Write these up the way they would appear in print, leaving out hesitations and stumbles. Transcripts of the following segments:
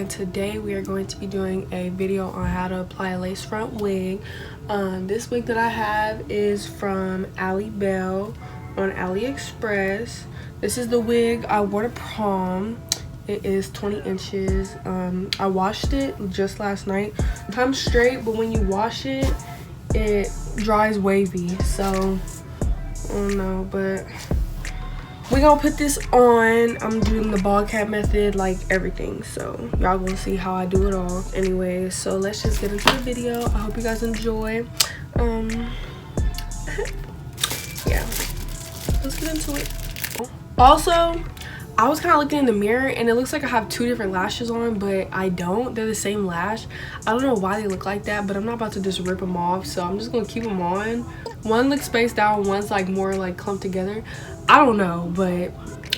and today we are going to be doing a video on how to apply a lace front wig. This wig that I have is from Alibele on Aliexpress. This is the wig I wore to prom. It is 20 inches. I washed it just last night. It comes straight, but when you wash it, it dries wavy. So I don't know, but we gonna put this on. I'm doing the ball cap method, like everything, so y'all gonna see how I do it all. Anyway, so let's just get into the video. I hope you guys enjoy. Yeah, let's get into it. Also, I was kind of looking in the mirror and it looks like I have two different lashes on, but I don't. They're the same lash. I don't know why they look like that, but I'm not about to just rip them off, so I'm just gonna keep them on. One looks spaced out, one's like more like clumped together. I don't know, but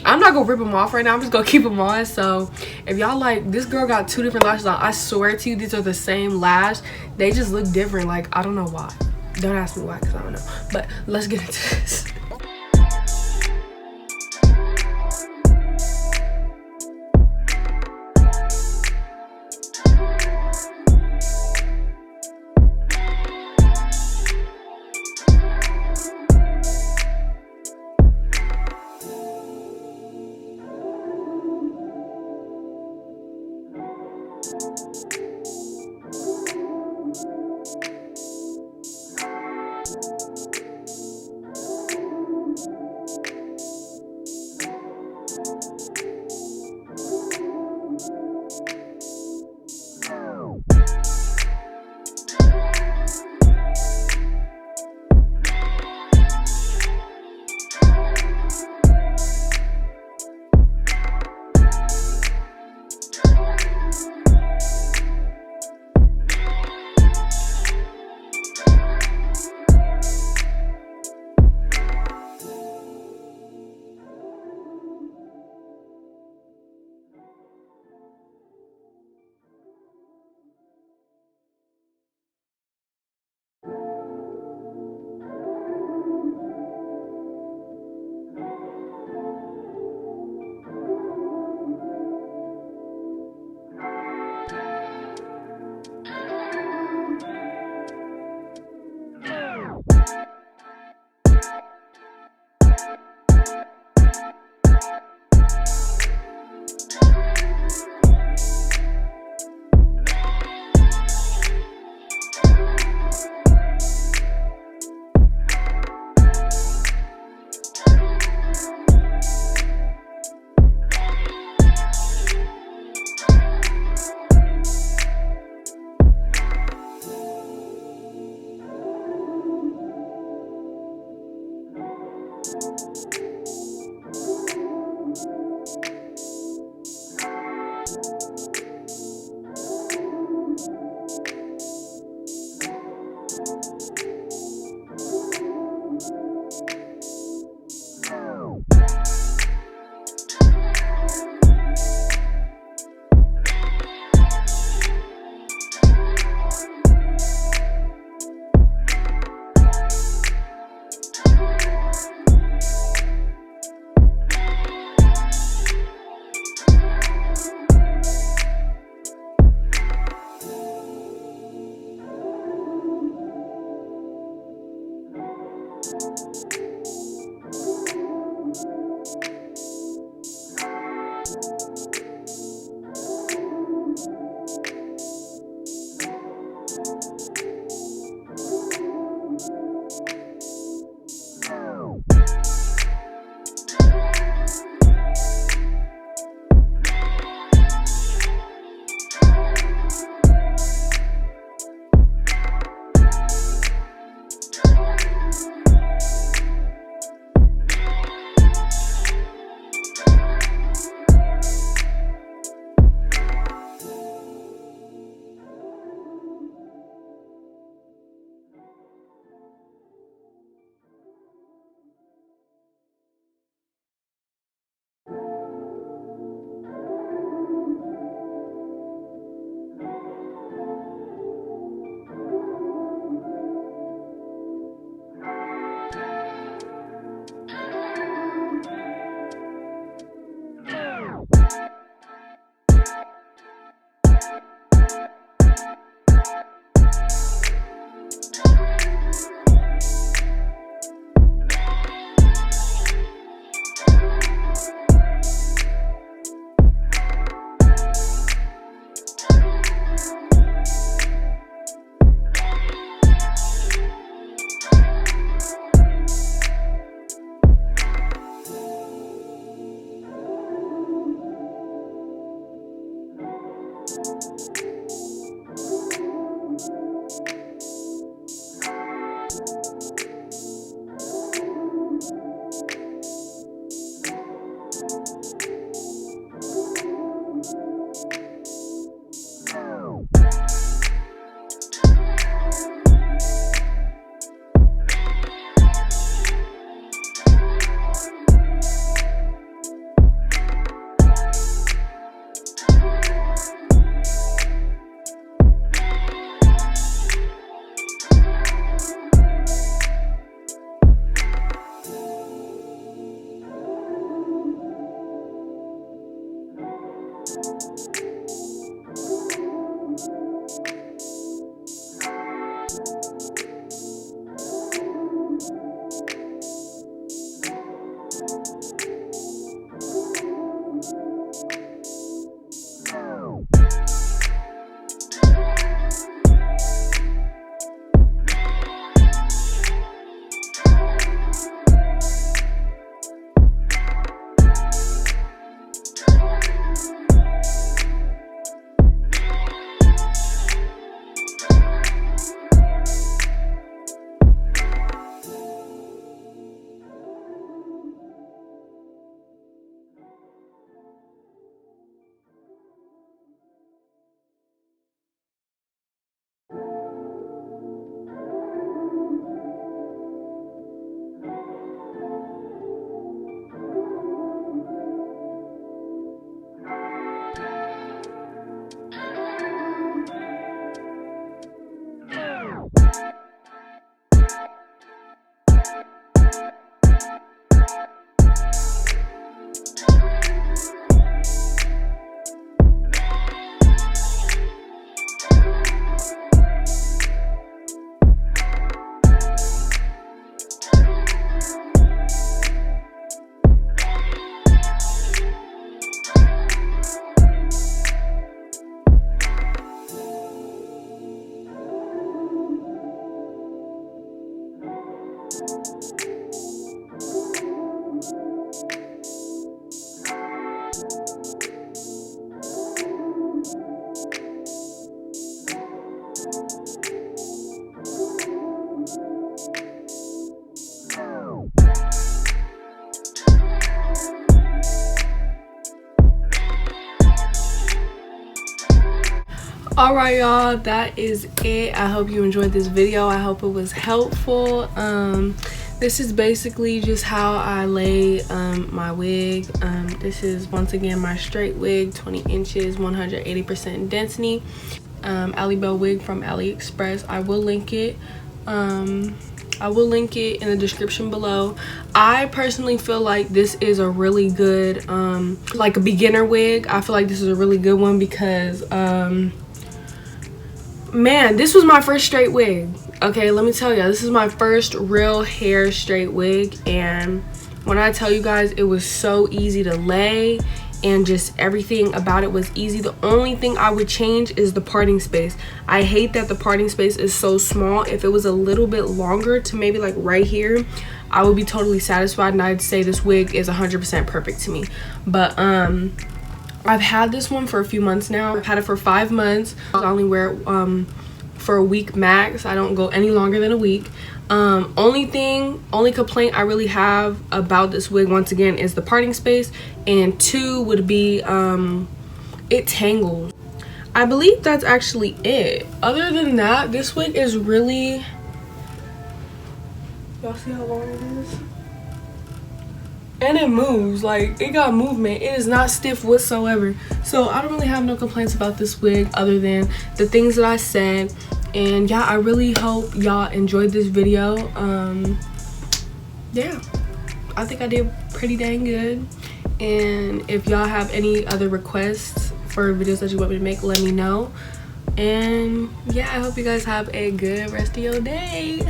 I'm not gonna rip them off right now. I'm just gonna keep them on. So if y'all like, this girl got two different lashes on, I swear to you these are the same lash. They just look different. Like, I don't know why. Don't ask me why, because I don't know. But let's get into this. Alright y'all, that is it. I hope you enjoyed this video. I hope it was helpful. This is basically just how I lay my wig. This is once again my straight wig, 20 inches, 180% density. Alibele wig from Aliexpress. I will link it. I will link it in the description below. I personally feel like this is a really good like a beginner wig. I feel like this is a really good one because man, this was my first straight wig. Okay, let me tell you, this is my first real hair straight wig, and when I tell you guys, it was so easy to lay and just everything about it was easy. The only thing I would change is the parting space. I hate that the parting space is so small. If it was a little bit longer to maybe like right here, I would be totally satisfied and I'd say this wig is 100% perfect to me. But I've had this one for a few months now. I've had it for 5 months. I only wear it for a week max. I don't go any longer than a week. Only complaint I really have about this wig, once again, is the parting space, and 2 would be it tangles. I believe that's actually it. Other than that, this wig is really, y'all see how long it is? And it moves, like it got movement. It is not stiff whatsoever. So I don't really have no complaints about this wig other than the things that I said. And yeah, I really hope y'all enjoyed this video. Yeah, I think I did pretty dang good. And if y'all have any other requests for videos that you want me to make, let me know. And yeah, I hope you guys have a good rest of your day.